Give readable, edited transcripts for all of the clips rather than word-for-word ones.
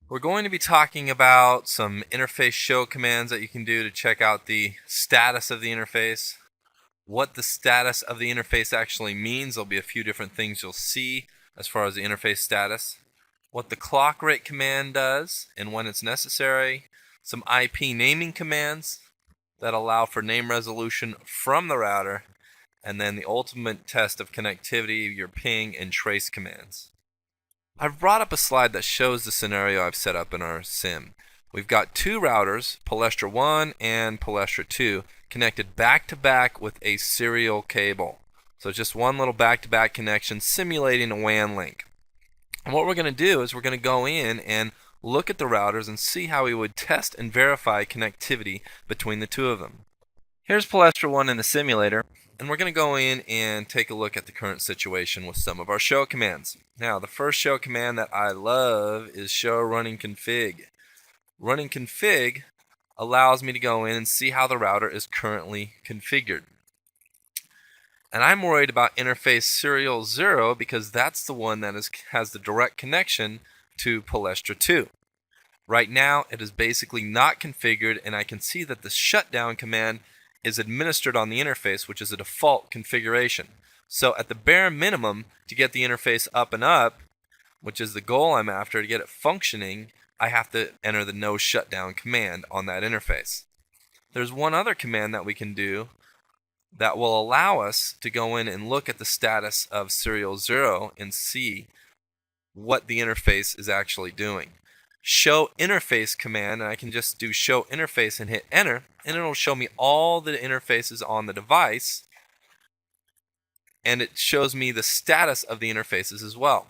We're going to be talking about some interface show commands that you can do to check out the status of the interface. What the status of the interface actually means. There'll be a few different things you'll see as far as the interface status. What the clock rate command does and when it's necessary. Some IP naming commands that allow for name resolution from the router. And then the ultimate test of connectivity, your ping and trace commands. I've brought up a slide that shows the scenario I've set up in our sim. We've got two routers, Palestra 1 and Palestra 2, connected back to back with a serial cable. So it's just one little back-to-back connection simulating a WAN link. And what we're going to do is we're going to go in and look at the routers and see how we would test and verify connectivity between the two of them. Here's Palestra 1 in the simulator, and we're going to go in and take a look at the current situation with some of our show commands. Now, the first show command that I love is show running config. Running config allows me to go in and see how the router is currently configured. And I'm worried about interface serial 0 because that's the one that has the direct connection to Palestra 2. Right now, it is basically not configured, and I can see that the shutdown command is administered on the interface, which is a default configuration. So at the bare minimum, to get the interface up and up, which is the goal I'm after, to get it functioning, I have to enter the no shutdown command on that interface. There's one other command that we can do that will allow us to go in and look at the status of serial 0 and see what the interface is actually doing. Show interface command, and I can just do show interface and hit enter, and it'll show me all the interfaces on the device, and it shows me the status of the interfaces as well.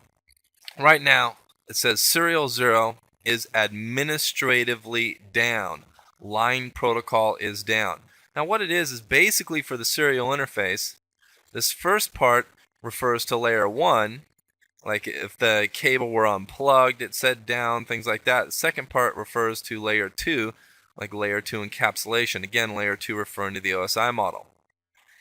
Right now it says serial 0 is administratively down. Line protocol is down. Now what it is basically for the serial interface, this first part refers to layer 1. Like if the cable were unplugged, it said down, things like that. The second part refers to layer 2, like layer 2 encapsulation. Again, layer 2 referring to the OSI model.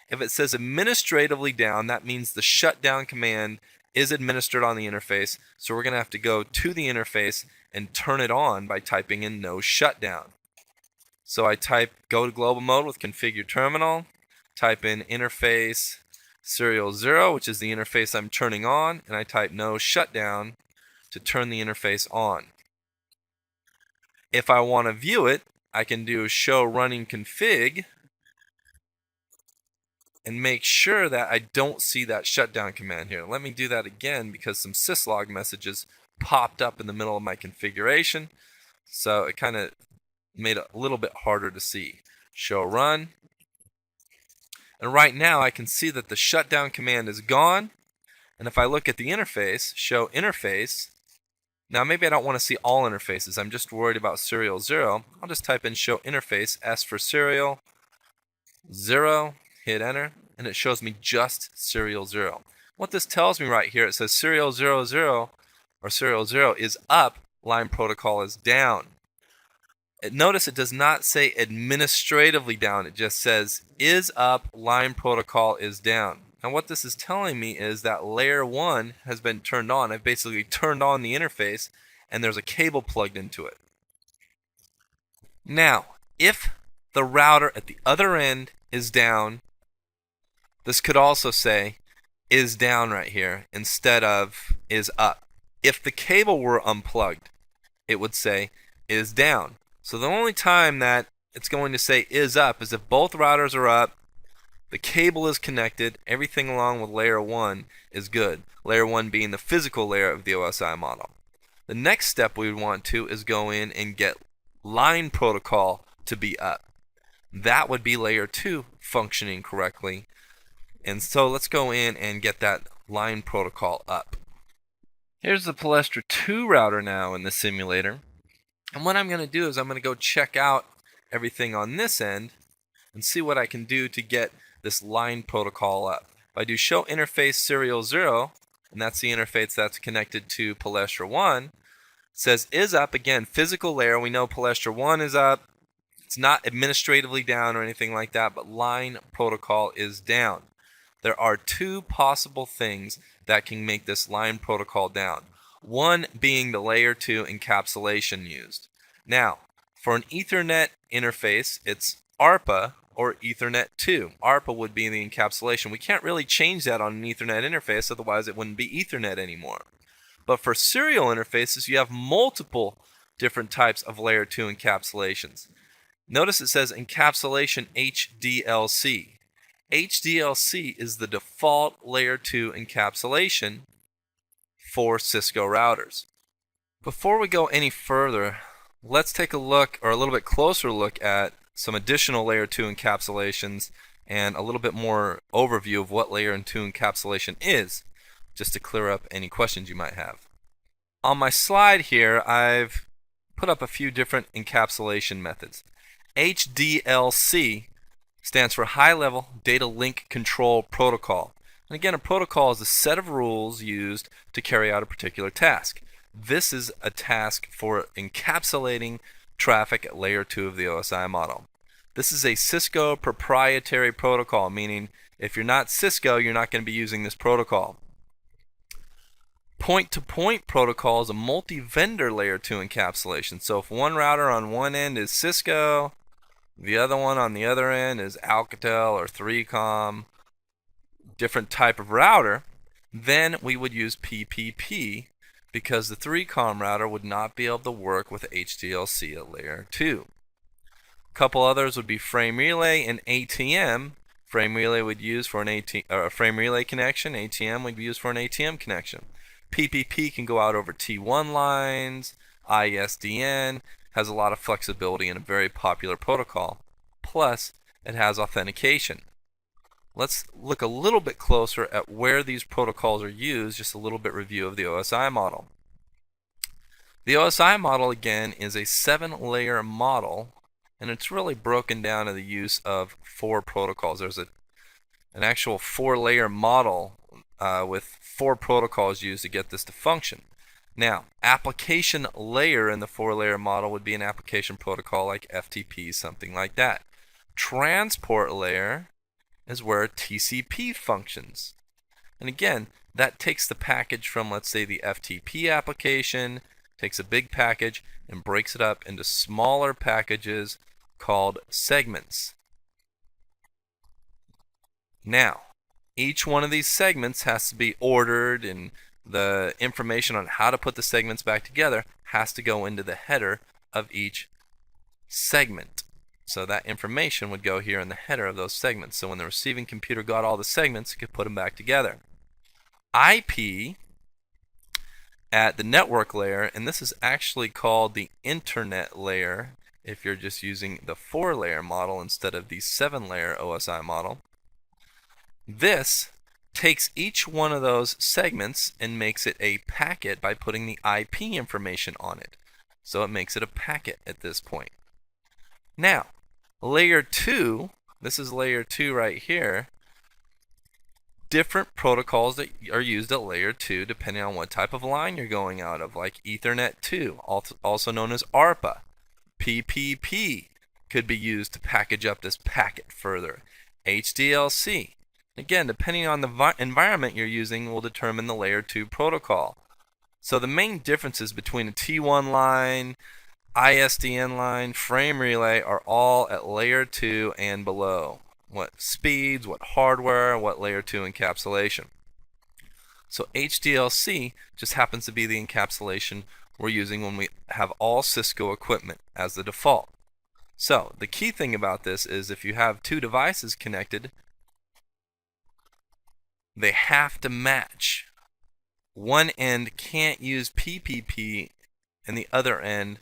If it says administratively down, that means the shutdown command is administered on the interface. So we're going to have to go to the interface and turn it on by typing in no shutdown. So I type go to global mode with configure terminal, type in interface serial 0, which is the interface I'm turning on, and I type no shutdown to turn the interface on. If I want to view it, I can do show running config and make sure that I don't see that shutdown command here. Let me do that again because some syslog messages popped up in the middle of my configuration, so it kind of made it a little bit harder to see. Show run. And right now I can see that the shutdown command is gone. And if I look at the interface, show interface, now maybe I don't want to see all interfaces. I'm just worried about serial 0. I'll just type in show interface, S for serial, 0, hit enter, and it shows me just serial 0. What this tells me right here, it says serial 00 or serial 0 is up, line protocol is down. Notice it does not say administratively down, it just says is up, line protocol is down. Now what this is telling me is that layer 1 has been turned on. I've basically turned on the interface and there's a cable plugged into it. Now, if the router at the other end is down, this could also say is down right here instead of is up. If the cable were unplugged, it would say is down. So the only time that it's going to say is up is if both routers are up, the cable is connected, everything along with layer 1 is good. Layer 1 being the physical layer of the OSI model. The next step we would want to is go in and get line protocol to be up. That would be layer 2 functioning correctly. And so let's go in and get that line protocol up. Here's the Palestra 2 router now in the simulator. And what I'm going to do is I'm going to go check out everything on this end and see what I can do to get this line protocol up. If I do show interface serial 0, and that's the interface that's connected to Palestra 1, it says is up. Again, physical layer, we know Palestra 1 is up. It's not administratively down or anything like that, but line protocol is down. There are two possible things that can make this line protocol down. one being the layer 2 encapsulation used. Now, for an Ethernet interface, it's ARPA or Ethernet 2. ARPA would be the encapsulation. We can't really change that on an Ethernet interface, otherwise it wouldn't be Ethernet anymore. But for serial interfaces, you have multiple different types of layer 2 encapsulations. Notice it says encapsulation HDLC. HDLC is the default layer 2 encapsulation for Cisco routers. Before we go any further, let's take a look, or a little bit closer look, at some additional layer 2 encapsulations and a little bit more overview of what layer 2 encapsulation is, just to clear up any questions you might have. On my slide here, I've put up a few different encapsulation methods. HDLC stands for High Level Data Link Control Protocol. And again, a protocol is a set of rules used to carry out a particular task. This is a task for encapsulating traffic at layer 2 of the OSI model. This is a Cisco proprietary protocol, meaning if you're not Cisco, you're not going to be using this protocol. Point-to-point protocol is a multi-vendor layer 2 encapsulation. So if one router on one end is Cisco, the other one on the other end is Alcatel or 3Com, different type of router, then we would use PPP, because the 3Com router would not be able to work with HDLC at layer 2. A couple others would be frame relay and ATM. Frame relay would use for a frame relay connection. ATM would be used for an ATM connection. PPP can go out over T1 lines. ISDN has a lot of flexibility and a very popular protocol. Plus, it has authentication. Let's look a little bit closer at where these protocols are used, just a little bit review of the OSI model. The OSI model, again, is a 7-layer model, and it's really broken down to the use of 4 protocols. There's an actual 4-layer model with 4 protocols used to get this to function. Now, application layer in the 4-layer model would be an application protocol like FTP, something like that. Transport layer is where TCP functions. And again, that takes the package from, let's say, the FTP application, takes a big package and breaks it up into smaller packages called segments. Now, each one of these segments has to be ordered, and the information on how to put the segments back together has to go into the header of each segment. So that information would go here in the header of those segments. So when the receiving computer got all the segments, it could put them back together. IP at the network layer, and this is actually called the internet layer if you're just using the 4-layer model instead of the 7-layer OSI model. This takes each one of those segments and makes it a packet by putting the IP information on it. So it makes it a packet at this point. Now, layer 2, this is layer 2 right here. Different protocols that are used at layer 2 depending on what type of line you're going out of, like Ethernet 2, also known as ARPA. PPP could be used to package up this packet further. HDLC, again, depending on the environment you're using, will determine the layer 2 protocol. So the main differences between a T1 line, ISDN line, frame relay are all at layer 2 and below. What speeds, what hardware, what layer 2 encapsulation. So HDLC just happens to be the encapsulation we're using when we have all Cisco equipment as the default. So the key thing about this is if you have 2 devices connected, they have to match. One end can't use PPP and the other end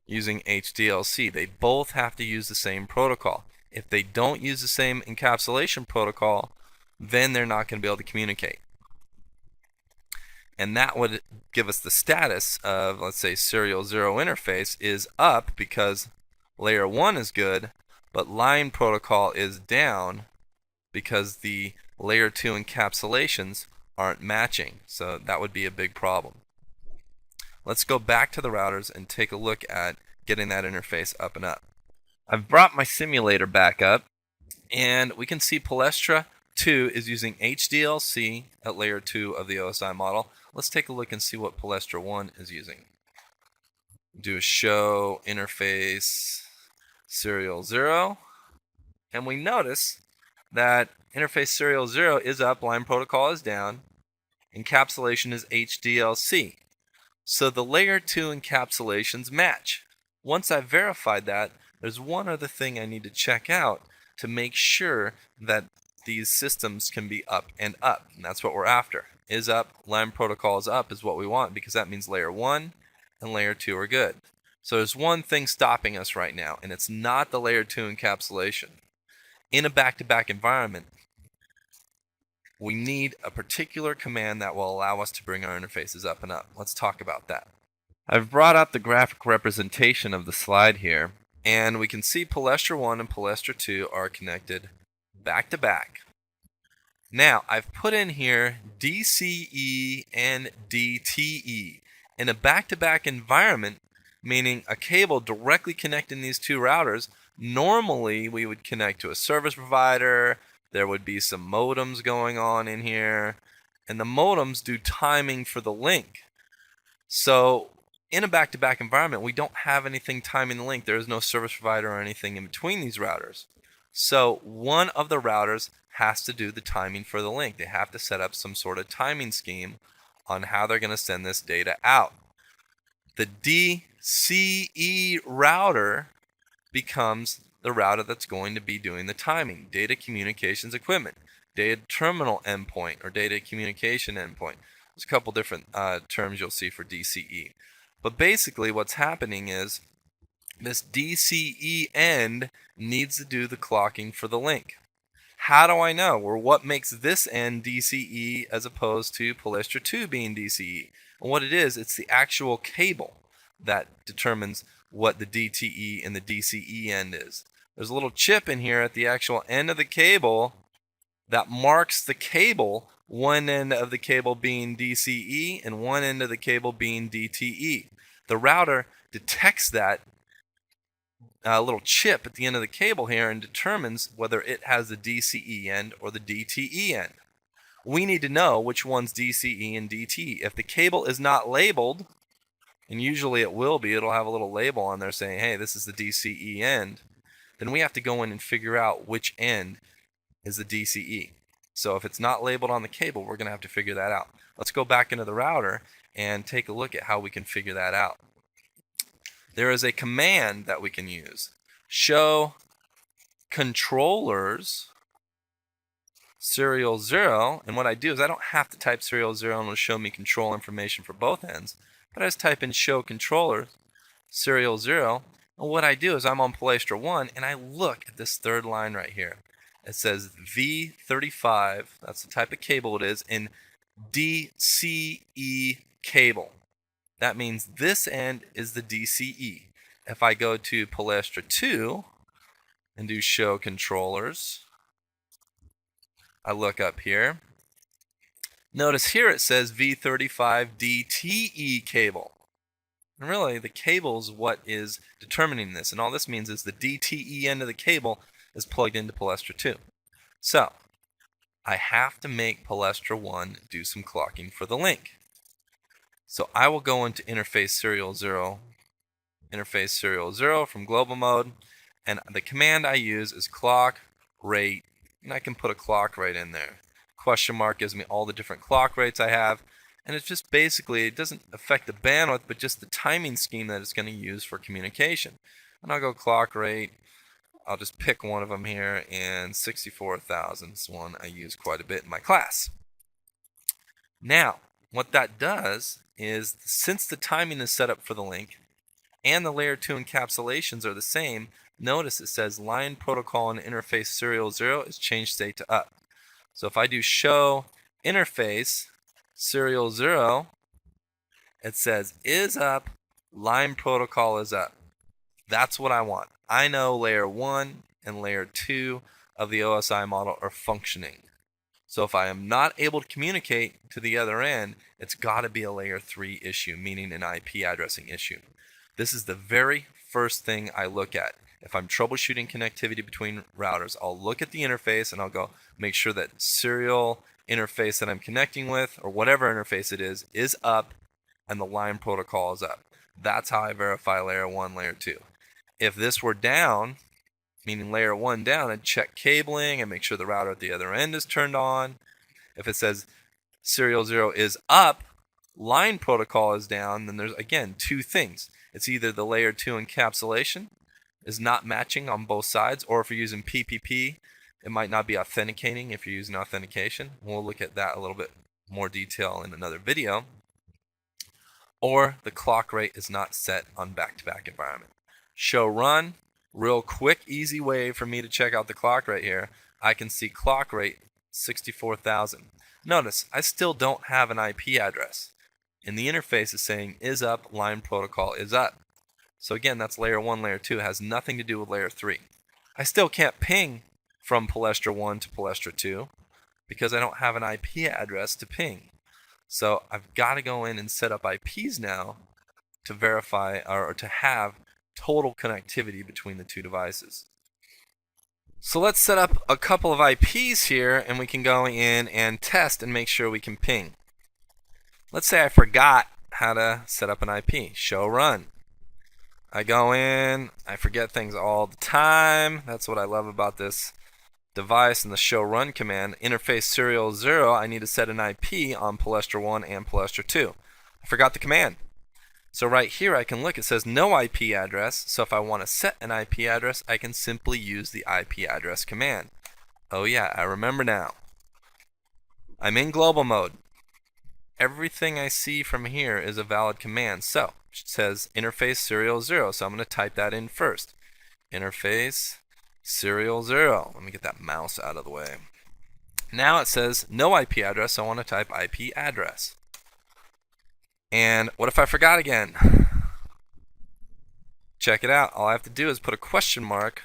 using HDLC. They both have to use the same protocol. If they don't use the same encapsulation protocol, then they're not going to be able to communicate. And that would give us the status of, let's say, serial 0 interface is up because layer 1 is good, but line protocol is down because the layer 2 encapsulations aren't matching. So that would be a big problem. Let's go back to the routers and take a look at getting that interface up and up. I've brought my simulator back up, and we can see Palestra 2 is using HDLC at layer 2 of the OSI model. Let's take a look and see what Palestra 1 is using. Do a show interface serial 0, and we notice that interface serial 0 is up, line protocol is down, encapsulation is HDLC. So the layer 2 encapsulations match. Once I've verified that, there's one other thing I need to check out to make sure that these systems can be up, and that's what we're after. Is up, line protocol is up is what we want, because that means layer 1 and layer 2 are good. So there's one thing stopping us right now, and it's not the layer 2 encapsulation. In a back-to-back environment, we need a particular command that will allow us to bring our interfaces up and up. Let's talk about that. I've brought up the graphic representation of the slide here, and we can see Palestra 1 and Palestra 2 are connected back to back. Now, I've put in here DCE and DTE. In a back-to-back environment, meaning a cable directly connecting these two routers, normally we would connect to a service provider. There would be some modems going on in here, and the modems do timing for the link. So in a back-to-back environment, we don't have anything timing the link. There is no service provider or anything in between these routers. So one of the routers has to do the timing for the link. They have to set up some sort of timing scheme on how they're going to send this data out. The DCE router becomes the router that's going to be doing the timing. Data communications equipment, data terminal endpoint, or data communication endpoint. There's a couple different terms you'll see for DCE. But basically what's happening is this DCE end needs to do the clocking for the link. How do I know? Or what makes this end DCE as opposed to Palestra 2 being DCE? And what it is, it's the actual cable that determines what the DTE and the DCE end is. There's a little chip in here at the actual end of the cable that marks the cable, one end of the cable being DCE and one end of the cable being DTE. The router detects that little chip at the end of the cable here and determines whether it has the DCE end or the DTE end. We need to know which one's DCE and DTE. If the cable is not labeled, and usually it will be, it'll have a little label on there saying, hey, this is the DCE end, then we have to go in and figure out which end is the DCE. So if it's not labeled on the cable, we're going to have to figure that out. Let's go back into the router and take a look at how we can figure that out. There is a command that we can use. Show controllers serial 0, and what I do is I don't have to type serial 0 and it'll show me control information for both ends, but I just type in show controllers serial 0, and what I do is I'm on Palestra 1 and I look at this third line right here. It says V35, that's the type of cable it is, in DCE cable. That means this end is the DCE. If I go to Palestra 2 and do show controllers, I look up here. Notice here it says V35 DTE cable. And really, the cable is what is determining this. And all this means is the DTE end of the cable is plugged into Palestra 2. So, I have to make Palestra 1 do some clocking for the link. So I will go into interface serial 0 from global mode, and the command I use is clock rate, and I can put a clock rate in there. Question mark gives me all the different clock rates I have, and it's just basically, it doesn't affect the bandwidth, but just the timing scheme that it's going to use for communication. And I'll go clock rate, I'll just pick one of them here, and 64,000 is one I use quite a bit in my class. Now, what that does is, since the timing is set up for the link and the layer 2 encapsulations are the same, notice it says line protocol and interface serial 0 is changed state to up. So if I do show interface serial 0, it says is up, line protocol is up. That's what I want. I know layer 1 and layer 2 of the OSI model are functioning. So if I am not able to communicate to the other end, it's got to be a layer 3 issue, meaning an IP addressing issue. This is the very first thing I look at. If I'm troubleshooting connectivity between routers, I'll look at the interface and I'll go make sure that serial interface that I'm connecting with, or whatever interface it is up, and the line protocol is up. That's how I verify layer 1, layer 2. If this were down, meaning layer 1 down, I'd check cabling and make sure the router at the other end is turned on. If it says serial 0 is up, line protocol is down, then there's, again, two things. It's either the layer 2 encapsulation is not matching on both sides, or if you're using PPP, it might not be authenticating if you're using authentication. We'll look at that a little bit more detail in another video. Or the clock rate is not set on back-to-back environment. Show run, real quick, easy way for me to check out the clock rate here. I can see clock rate 64,000. Notice, I still don't have an IP address. And the interface is saying is up, line protocol is up. So again, that's layer 1, layer 2. It has nothing to do with layer 3. I still can't ping from Palestra 1 to Palestra 2 because I don't have an IP address to ping. So I've got to go in and set up IPs now to verify or to have total connectivity between the two devices. So let's set up a couple of IPs here, and we can go in and test and make sure we can ping. Let's say I forgot how to set up an IP. Show run. I go in, I forget things all the time. That's what I love about this device and the show run command. Interface serial 0, I need to set an IP on Palestra 1 and Palestra 2. I forgot the command. So right here I can look, it says no IP address. So if I want to set an IP address, I can simply use the IP address command. Oh yeah, I remember now. I'm in global mode. Everything I see from here is a valid command. So it says interface serial 0. So I'm going to type that in first. Interface serial 0. Let me get that mouse out of the way. Now it says no IP address, so I want to type IP address. And what if I forgot again? Check it out. All I have to do is put a question mark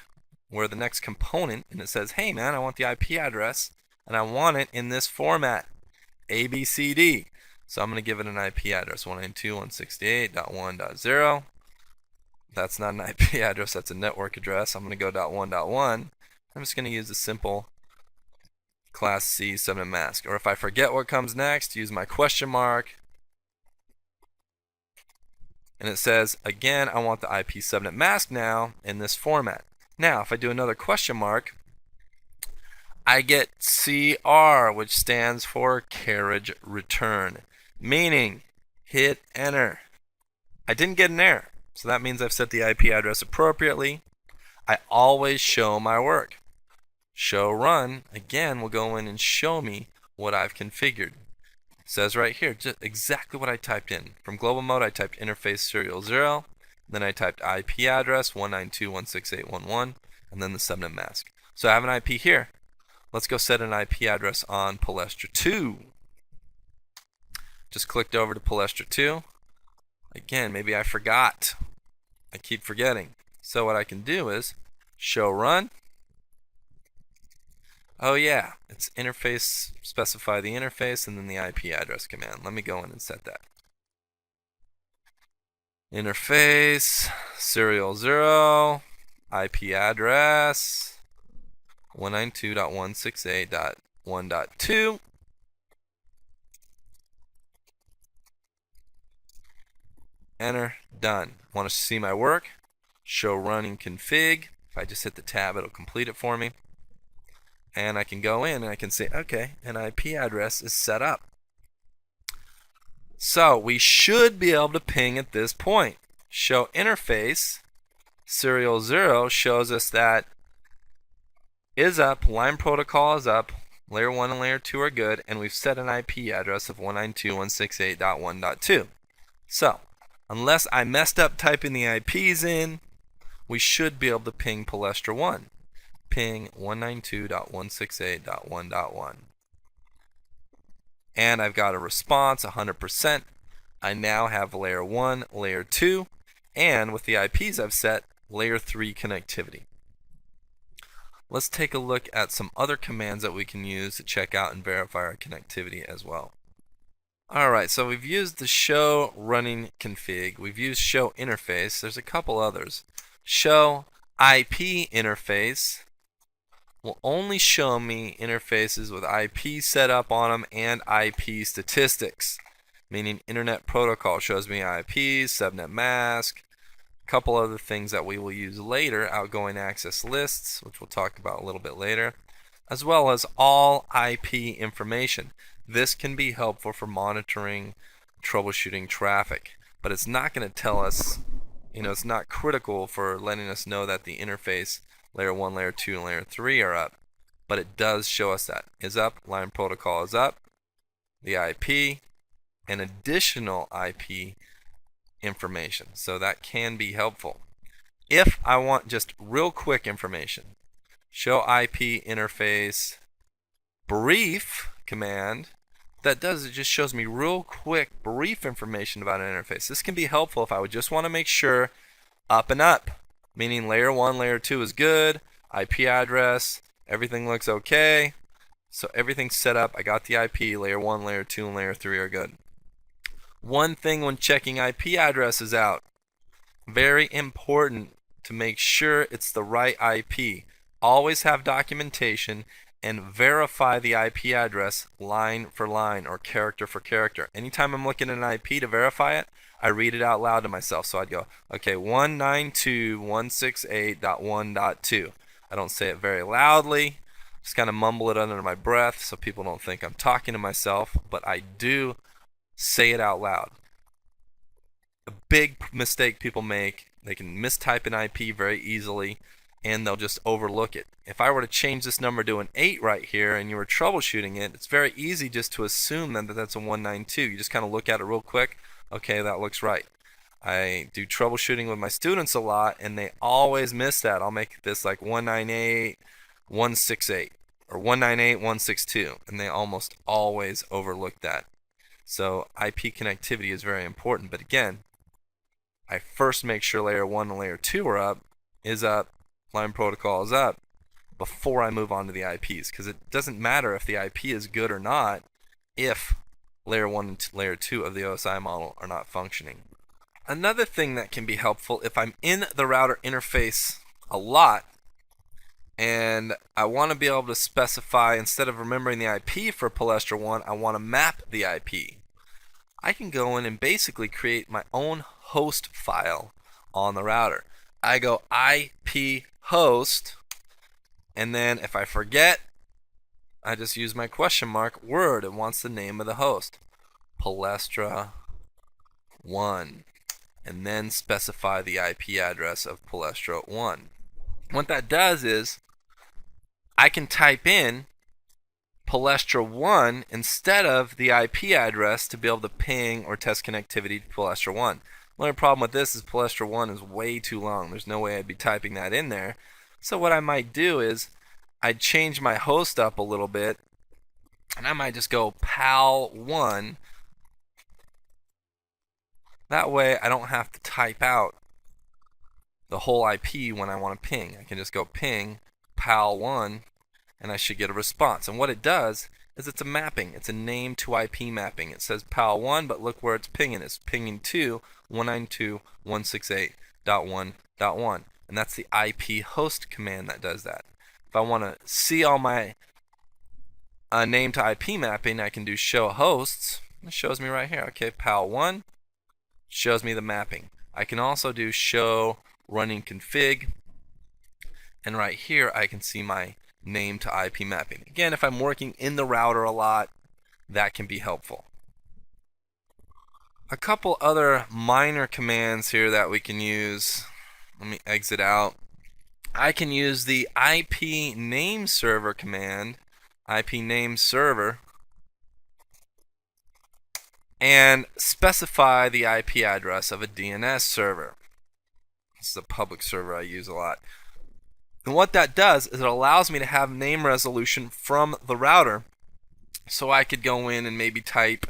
where the next component, and it says, hey man, I want the IP address, and I want it in this format, ABCD. So I'm going to give it an IP address, 192.168.1.0. That's not an IP address, that's a network address. I'm going to go .1.1. I'm just going to use the simple class C subnet mask. Or if I forget what comes next, use my question mark. And it says, again, I want the IP subnet mask now in this format. Now, if I do another question mark, I get CR, which stands for carriage return, meaning hit enter. I didn't get an error, so that means I've set the IP address appropriately. I always show my work. Show run, again, will go in and show me what I've configured. It says right here, just exactly what I typed in. From global mode, I typed interface serial 0, then I typed IP address 192.168.1.1, and then the subnet mask. So I have an IP here. Let's go set an IP address on Palestra 2. Just clicked over to Palestra 2. Again, maybe I forgot. I keep forgetting. So what I can do is show run. Oh yeah, it's interface, specify the interface, and then the IP address command. Let me go in and set that. Interface, serial 0, IP address, 192.168.1.2. Enter, done. Want to see my work? Show running config. If I just hit the tab, it'll complete it for me. And I can go in and I can say, okay, an IP address is set up. So we should be able to ping at this point. Show interface, serial 0 shows us that is up, line protocol is up, layer 1 and layer 2 are good, and we've set an IP address of 192.168.1.2. So, unless I messed up typing the IPs in, we should be able to ping Palestra 1. Ping 192.168.1.1. And I've got a response 100%. I now have layer 1, layer 2, and with the IPs I've set, layer 3 connectivity. Let's take a look at some other commands that we can use to check out and verify our connectivity as well. Alright, so we've used the show running config, we've used show interface, there's a couple others. Show IP interface, will only show me interfaces with IP set up on them and IP statistics, meaning Internet Protocol shows me IPs, subnet mask, a couple other things that we will use later, outgoing access lists, which we'll talk about a little bit later, as well as all IP information. This can be helpful for monitoring, troubleshooting traffic, but it's not going to tell us, it's not critical for letting us know that the interface layer 1, layer 2, and layer 3 are up, but it does show us that is up, line protocol is up, the IP, and additional IP information. So that can be helpful. If I want just real quick information, show IP interface brief command, that does, it just shows me real quick brief information about an interface. This can be helpful if I would just want to make sure up and up, meaning layer 1, layer 2 is good, IP address, everything looks okay, so everything's set up, I got the IP, layer 1, layer 2, and layer 3 are good. One thing when checking IP addresses out, very important to make sure it's the right IP. Always have documentation and verify the IP address line for line or character for character. Anytime I'm looking at an IP to verify it, I read it out loud to myself. So I'd go, okay, 192.168.1.2. I don't say it very loudly, just kind of mumble it under my breath so people don't think I'm talking to myself, but I do say it out loud. A big mistake people make, they can mistype an IP very easily and they'll just overlook it. If I were to change this number to an 8 right here and you were troubleshooting it, it's very easy just to assume that that's a 192. You just kind of look at it real quick, okay, that looks right. I do troubleshooting with my students a lot and they always miss that. I'll make this like 198.168 or 198.162 and they almost always overlook that. So IP connectivity is very important, but again, I first make sure layer 1 and layer 2 are up, line protocol is up, before I move on to the IPs, because it doesn't matter if the IP is good or not if layer 1 and layer 2 of the OSI model are not functioning. Another thing that can be helpful if I'm in the router interface a lot and I want to be able to specify, instead of remembering the IP for Palestra 1, I want to map the IP. I can go in and basically create my own host file on the router. I go IP host, and then if I forget, I just use my question mark word. It wants the name of the host, Palestra 1, and then specify the IP address of Palestra 1. What that does is I can type in Palestra 1 instead of the IP address to be able to ping or test connectivity to Palestra 1. The only problem with this is Palestra 1 is way too long. There's no way I'd be typing that in there. So what I might do is I'd change my host up a little bit and I might just go PAL1. That way I don't have to type out the whole IP when I want to ping. I can just go ping PAL1 and I should get a response. And what it does is it's a mapping. It's a name to IP mapping. It says PAL1, but look where it's pinging. It's pinging to 192.168.1.1. And that's the IP host command that does that. If I want to see all my name to IP mapping, I can do show hosts. It shows me right here. Okay, PAL1 shows me the mapping. I can also do show running config. And right here I can see my name to IP mapping. Again, if I'm working in the router a lot, that can be helpful. A couple other minor commands here that we can use. Let me exit out. I can use the IP name server command, IP name server, and specify the IP address of a DNS server. This is a public server I use a lot. And what that does is it allows me to have name resolution from the router, so I could go in and maybe type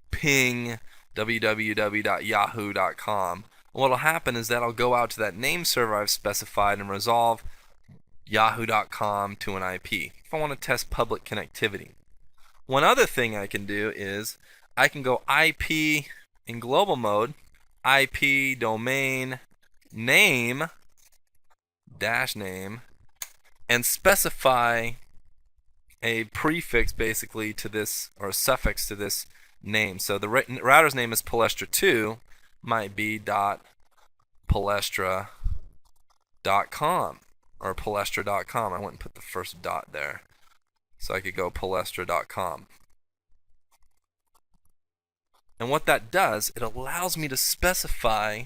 ping www.yahoo.com. What will happen is that I'll go out to that name server I've specified and resolve yahoo.com to an IP if I want to test public connectivity. One other thing I can do is I can go IP in global mode, IP domain name dash name, and specify a prefix basically to this, or a suffix to this name. So the router's name is Palestra2, might be .palestra.com or palestra.com. I went and put the first dot there, so I could go palestra.com. And what that does, it allows me to specify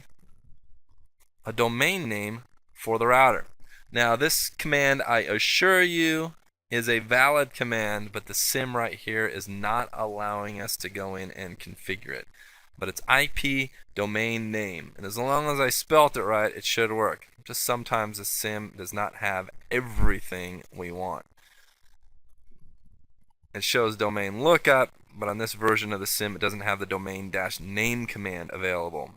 a domain name for the router. Now this command, I assure you, is a valid command, but the sim right here is not allowing us to go in and configure it. But it's IP domain name, and as long as I spelt it right, it should work. Just sometimes the sim does not have everything we want. It shows domain lookup, but on this version of the sim it doesn't have the domain-name command available.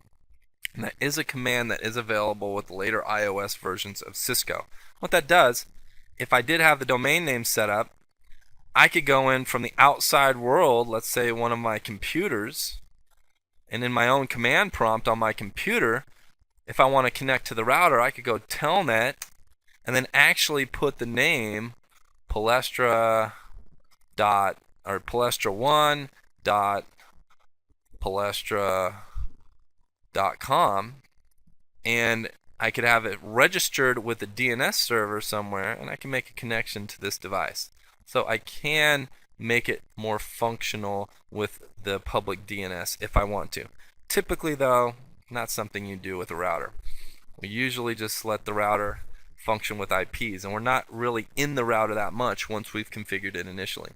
And that is a command that is available with later iOS versions of Cisco. What that does, if I did have the domain name set up, I could go in from the outside world, let's say one of my computers, and in my own command prompt on my computer, if I want to connect to the router, I could go telnet and then actually put the name Palestra or Palestra1 palestra.com, and I could have it registered with a DNS server somewhere, and I can make a connection to this device. So I can make it more functional with the public DNS if I want to. Typically though, not something you do with a router. We usually just let the router function with IPs, and we're not really in the router that much once we've configured it initially.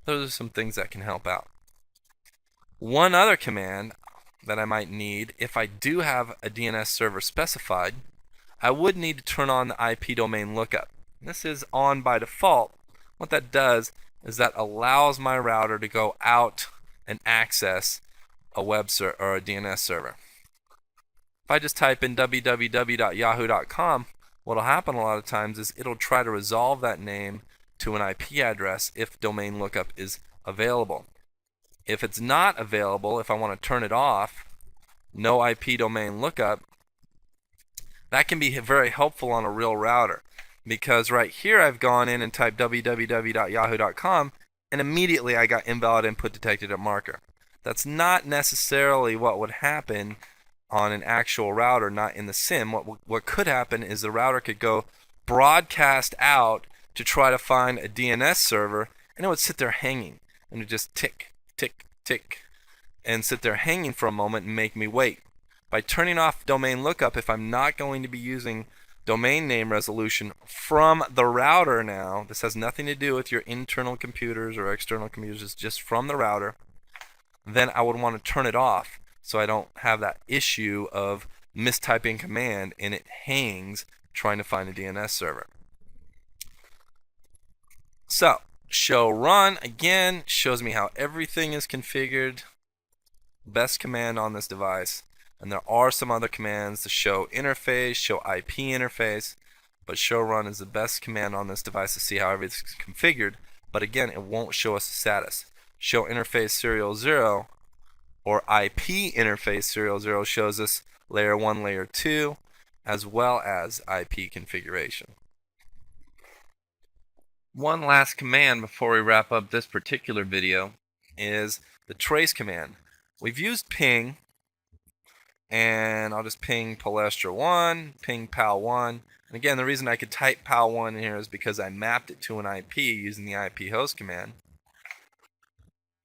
Those are some things that can help out. One other command that I might need, if I do have a DNS server specified, I would need to turn on the IP domain lookup. This is on by default. What that does is that allows my router to go out and access a web server or a DNS server. If I just type in www.yahoo.com, what will happen a lot of times is it'll try to resolve that name to an IP address if domain lookup is available. If it's not available, if I want to turn it off, no IP domain lookup, that can be very helpful on a real router, because right here I've gone in and typed www.yahoo.com and immediately I got invalid input detected at marker. That's not necessarily what would happen on an actual router, not in the sim. What could happen is the router could go broadcast out to try to find a DNS server, and it would sit there hanging, and it would just tick, tick, tick, and sit there hanging for a moment and make me wait. By turning off domain lookup, if I'm not going to be using domain name resolution from the router now, this has nothing to do with your internal computers or external computers, it's just from the router, then I would want to turn it off so I don't have that issue of mistyping command and it hangs trying to find a DNS server. So, show run, again, shows me how everything is configured. Best command on this device. And there are some other commands to show interface, show IP interface, but show run is the best command on this device to see how everything's configured. But again, it won't show us the status. Show interface serial 0 or IP interface serial 0 shows us layer 1, layer 2, as well as IP configuration. One last command before we wrap up this particular video is the trace command. We've used ping, and I'll just ping Palestra1, ping pal1. And again, the reason I could type pal1 in here is because I mapped it to an IP using the IP host command.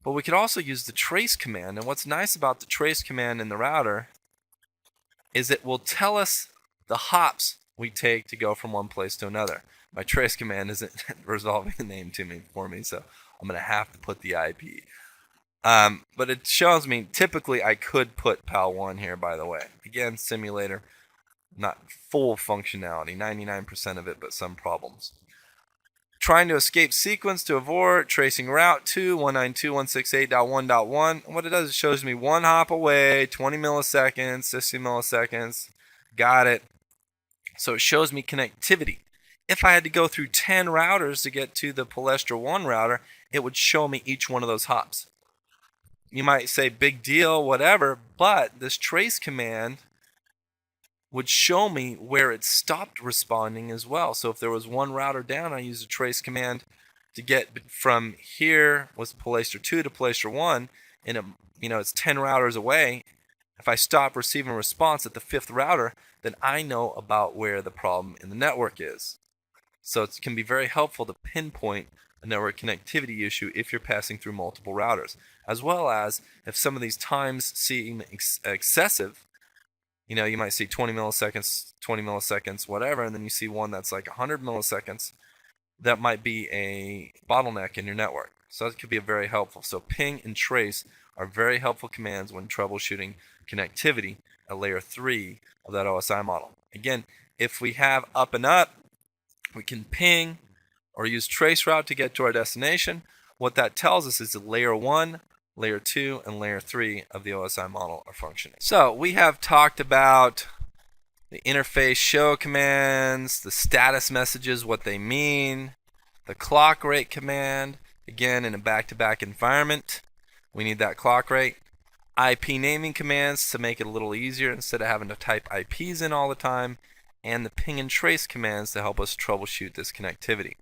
But we could also use the trace command, and what's nice about the trace command in the router is it will tell us the hops we take to go from one place to another. My trace command isn't resolving the name for me, so I'm going to have to put the IP. But it shows me, typically I could put PAL1 here, by the way. Again, simulator, not full functionality, 99% of it, but some problems. Trying to escape sequence to avoid tracing route to 192.168.1.1. What it does is it shows me one hop away, 20 milliseconds, 60 milliseconds. Got it. So it shows me connectivity. If I had to go through 10 routers to get to the Palestra 1 router, it would show me each one of those hops. You might say big deal, whatever, but this trace command would show me where it stopped responding as well. So if there was one router down, I use a trace command to get from here with Placer 2 to Placer 1, and it's 10 routers away. If I stop receiving response at the 5th router, then I know about where the problem in the network is. So it can be very helpful to pinpoint a network connectivity issue if you're passing through multiple routers, as well as if some of these times seem excessive. You might see 20 milliseconds, whatever, and then you see one that's like 100 milliseconds. That might be a bottleneck in your network. So that could be very helpful. So ping and trace are very helpful commands when troubleshooting connectivity at layer 3 of that OSI model. Again, if we have up and up, we can ping or use trace route to get to our destination. What that tells us is that layer 1, layer 2, and layer 3 of the OSI model are functioning. So we have talked about the interface show commands, the status messages, what they mean, the clock rate command. Again, in a back-to-back environment, we need that clock rate. IP naming commands to make it a little easier instead of having to type IPs in all the time, and the ping and trace commands to help us troubleshoot this connectivity.